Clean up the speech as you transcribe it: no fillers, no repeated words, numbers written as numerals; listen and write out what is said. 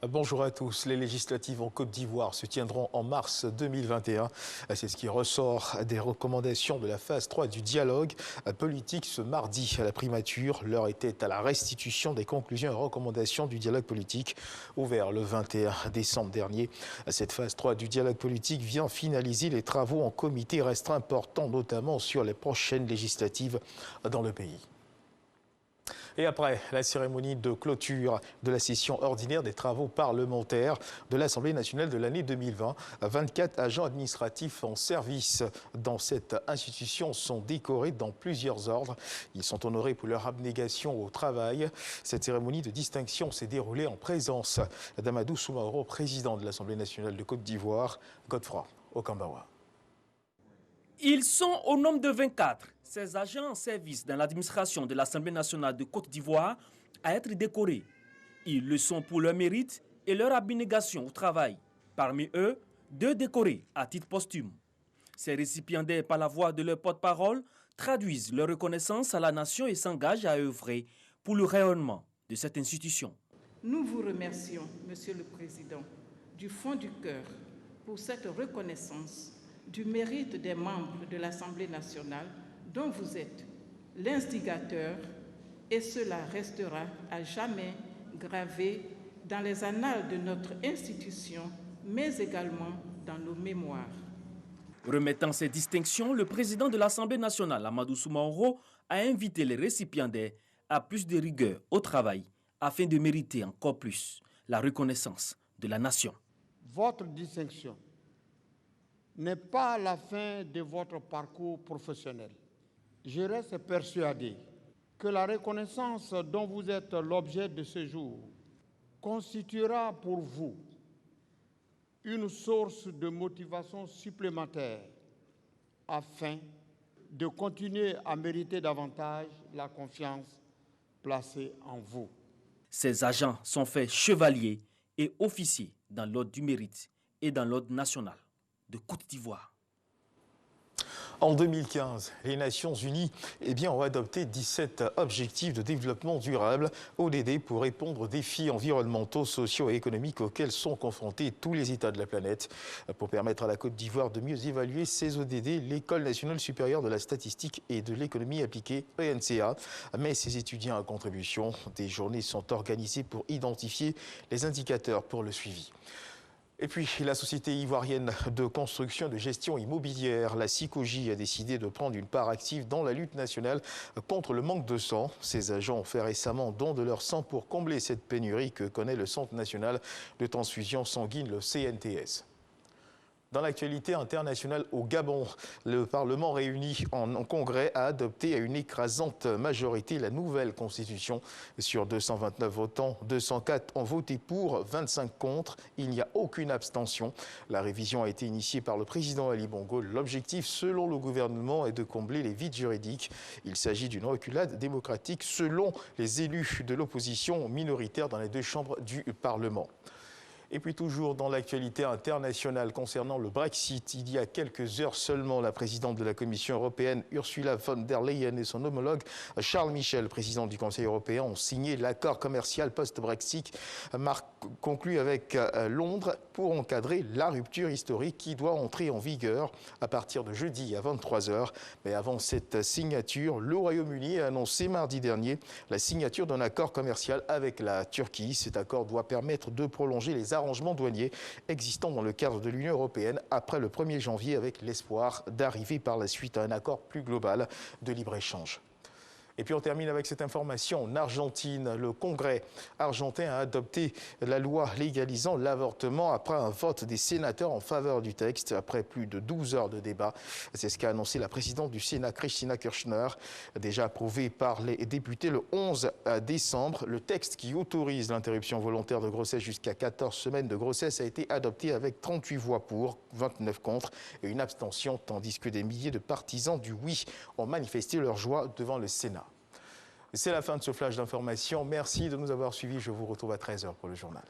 Bonjour à tous. Les législatives en Côte d'Ivoire se tiendront en mars 2021. C'est ce qui ressort des recommandations de la phase 3 du dialogue politique ce mardi à la primature. L'heure était à la restitution des conclusions et recommandations du dialogue politique ouvert le 21 décembre dernier. Cette phase 3 du dialogue politique vient finaliser les travaux en comité restreint portant notamment sur les prochaines législatives dans le pays. Et après la cérémonie de clôture de la session ordinaire des travaux parlementaires de l'Assemblée nationale de l'année 2020, 24 agents administratifs en service dans cette institution sont décorés dans plusieurs ordres. Ils sont honorés pour leur abnégation au travail. Cette cérémonie de distinction s'est déroulée en présence d'Amadou Soumaoro, président de l'Assemblée nationale de Côte d'Ivoire, Godefroy Okambawa. Ils sont au nombre de 24, ces agents en service dans l'administration de l'Assemblée nationale de Côte d'Ivoire à être décorés. Ils le sont pour leur mérite et leur abnégation au travail. Parmi eux, 2 décorés à titre posthume. Ces récipiendaires, par la voix de leur porte-parole, traduisent leur reconnaissance à la nation et s'engagent à œuvrer pour le rayonnement de cette institution. Nous vous remercions, Monsieur le Président, du fond du cœur pour cette reconnaissance du mérite des membres de l'Assemblée nationale dont vous êtes l'instigateur, et cela restera à jamais gravé dans les annales de notre institution, mais également dans nos mémoires. Remettant ces distinctions, le président de l'Assemblée nationale, Amadou Soumaoro, a invité les récipiendaires à plus de rigueur au travail afin de mériter encore plus la reconnaissance de la nation. Votre distinction n'est pas la fin de votre parcours professionnel. Je reste persuadé que la reconnaissance dont vous êtes l'objet de ce jour constituera pour vous une source de motivation supplémentaire afin de continuer à mériter davantage la confiance placée en vous. Ces agents sont faits chevaliers et officiers dans l'ordre du mérite et dans l'ordre national de Côte d'Ivoire. En 2015, les Nations Unies ont adopté 17 objectifs de développement durable, ODD, pour répondre aux défis environnementaux, sociaux et économiques auxquels sont confrontés tous les États de la planète. Pour permettre à la Côte d'Ivoire de mieux évaluer ces ODD, l'École nationale supérieure de la statistique et de l'économie appliquée, ENCA, met ses étudiants à contribution. Des journées sont organisées pour identifier les indicateurs pour le suivi. Et puis, la société ivoirienne de construction et de gestion immobilière, la SICOGI, a décidé de prendre une part active dans la lutte nationale contre le manque de sang. Ces agents ont fait récemment don de leur sang pour combler cette pénurie que connaît le Centre national de transfusion sanguine, le CNTS. Dans l'actualité internationale au Gabon, le Parlement réuni en congrès a adopté à une écrasante majorité la nouvelle constitution. Sur 229 votants, 204 ont voté pour, 25 contre. Il n'y a aucune abstention. La révision a été initiée par le président Ali Bongo. L'objectif, selon le gouvernement, est de combler les vides juridiques. Il s'agit d'une reculade démocratique selon les élus de l'opposition minoritaire dans les 2 chambres du Parlement. Et puis toujours dans l'actualité internationale concernant le Brexit, il y a quelques heures seulement, la présidente de la Commission européenne, Ursula von der Leyen, et son homologue Charles Michel, président du Conseil européen, ont signé l'accord commercial post-Brexit conclu avec Londres pour encadrer la rupture historique qui doit entrer en vigueur à partir de jeudi à 23 h. Mais avant cette signature, le Royaume-Uni a annoncé mardi dernier la signature d'un accord commercial avec la Turquie. Cet accord doit permettre de prolonger les arrangements douaniers existants dans le cadre de l'Union européenne après le 1er janvier, avec l'espoir d'arriver par la suite à un accord plus global de libre-échange. Et puis on termine avec cette information. En Argentine, le Congrès argentin a adopté la loi légalisant l'avortement après un vote des sénateurs en faveur du texte, après plus de 12 heures de débat. C'est ce qu'a annoncé la présidente du Sénat, Cristina Kirchner. Déjà approuvé par les députés le 11 décembre, le texte qui autorise l'interruption volontaire de grossesse jusqu'à 14 semaines de grossesse a été adopté avec 38 voix pour, 29 contre et une abstention, tandis que des milliers de partisans du oui ont manifesté leur joie devant le Sénat. C'est la fin de ce flash d'information. Merci de nous avoir suivis. Je vous retrouve à 13 h pour le journal.